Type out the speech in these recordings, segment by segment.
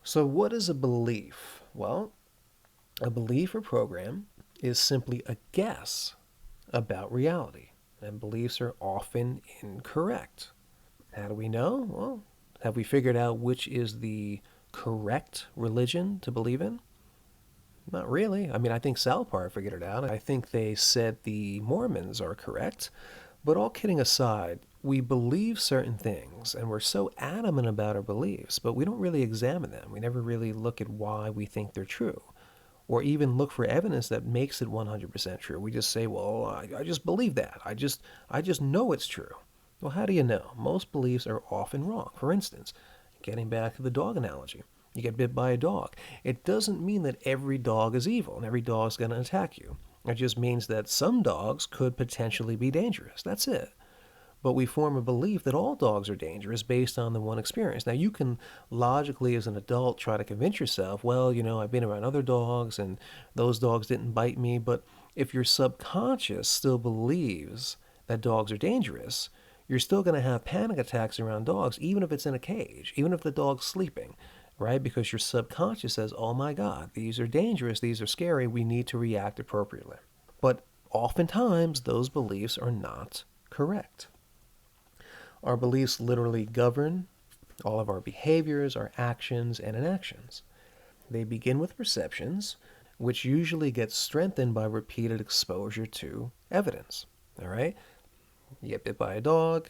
So what is a belief? Well, a belief or program is simply a guess about reality, and beliefs are often incorrect. How do we know? Well, have we figured out which is the correct religion to believe in? Not really. I mean, I think South Park figured it out. I think they said the Mormons are correct. But all kidding aside, we believe certain things and we're so adamant about our beliefs, but we don't really examine them. We never really look at why we think they're true or even look for evidence that makes it 100% true. We just say, well, I just believe that. I just know it's true. Well, how do you know? Most beliefs are often wrong. For instance, getting back to the dog analogy, you get bit by a dog. It doesn't mean that every dog is evil and every dog is going to attack you. It just means that some dogs could potentially be dangerous. That's it. But we form a belief that all dogs are dangerous based on the one experience. Now, you can logically, as an adult, try to convince yourself, well, I've been around other dogs and those dogs didn't bite me. But if your subconscious still believes that dogs are dangerous, you're still going to have panic attacks around dogs, even if it's in a cage, even if the dog's sleeping, right? Because your subconscious says, oh my God, these are dangerous, these are scary, we need to react appropriately. But oftentimes, those beliefs are not correct. Our beliefs literally govern all of our behaviors, our actions, and inactions. They begin with perceptions, which usually get strengthened by repeated exposure to evidence. All right? You get bit by a dog.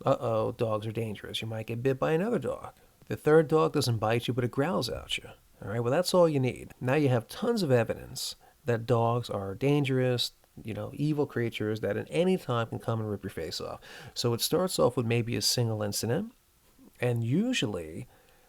Uh-oh, dogs are dangerous. You might get bit by another dog. The third dog doesn't bite you, but it growls at you. All right, well, that's all you need. Now you have tons of evidence that dogs are dangerous, evil creatures that at any time can come and rip your face off. So it starts off with maybe a single incident, and usually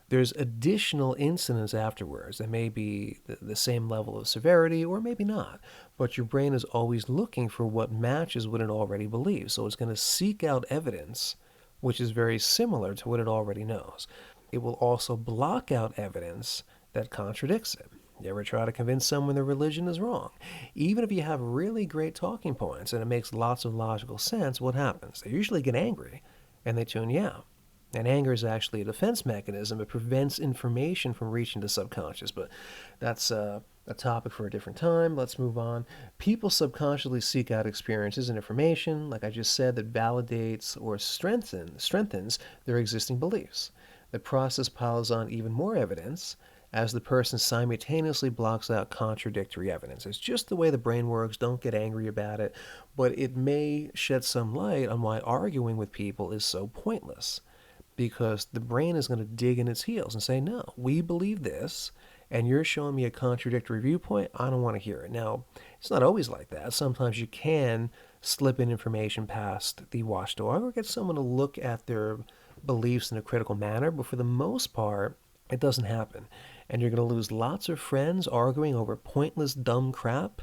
there's additional incidents afterwards that may be the same level of severity or maybe not. But your brain is always looking for what matches what it already believes. So it's going to seek out evidence which is very similar to what it already knows. It will also block out evidence that contradicts it. You ever try to convince someone their religion is wrong? Even if you have really great talking points and it makes lots of logical sense, what happens? They usually get angry and they tune you out. And anger is actually a defense mechanism. It prevents information from reaching the subconscious. But that's a topic for a different time. Let's move on. People subconsciously seek out experiences and information, like I just said, that validates or strengthens their existing beliefs. The process piles on even more evidence as the person simultaneously blocks out contradictory evidence. It's just the way the brain works. Don't get angry about it. But it may shed some light on why arguing with people is so pointless, because the brain is going to dig in its heels and say, no, we believe this, and you're showing me a contradictory viewpoint. I don't want to hear it. Now, it's not always like that. Sometimes you can slip in information past the watchdog or get someone to look at their beliefs in a critical manner, but for the most part, it doesn't happen. And you're going to lose lots of friends arguing over pointless, dumb crap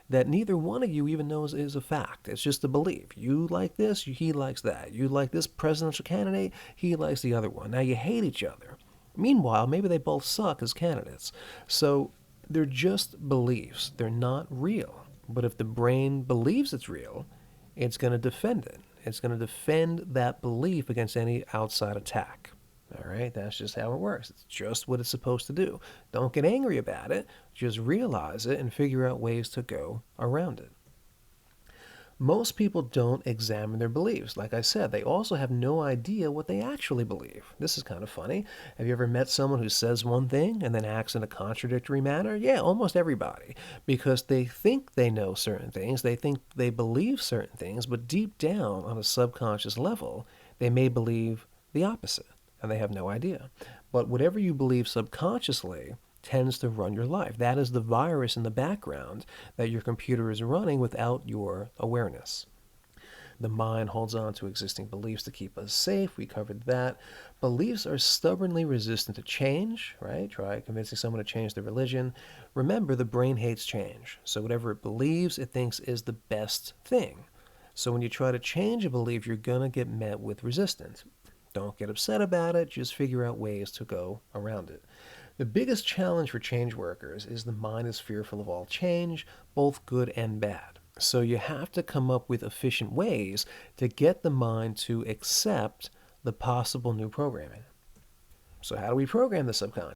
that neither one of you even knows is a fact. It's just a belief. You like this, he likes that. You like this presidential candidate, he likes the other one. Now you hate each other. Meanwhile, maybe they both suck as candidates. So they're just beliefs. They're not real. But if the brain believes it's real, it's going to defend it. It's going to defend that belief against any outside attack. All right, that's just how it works. It's just what it's supposed to do. Don't get angry about it. Just realize it and figure out ways to go around it. Most people don't examine their beliefs. Like I said, they also have no idea what they actually believe. This is kind of funny. Have you ever met someone who says one thing and then acts in a contradictory manner? Yeah, almost everybody. Because they think they know certain things, they think they believe certain things, but deep down on a subconscious level, they may believe the opposite, and they have no idea. But whatever you believe subconsciously tends to run your life. That is the virus in the background that your computer is running without your awareness. The mind holds on to existing beliefs to keep us safe. We covered that. Beliefs are stubbornly resistant to change, right? Try convincing someone to change their religion. Remember, the brain hates change. So whatever it believes, it thinks is the best thing. So when you try to change a belief, you're going to get met with resistance. Don't get upset about it. Just figure out ways to go around it. The biggest challenge for change workers is the mind is fearful of all change, both good and bad. So you have to come up with efficient ways to get the mind to accept the possible new programming. So how do we program the subconscious?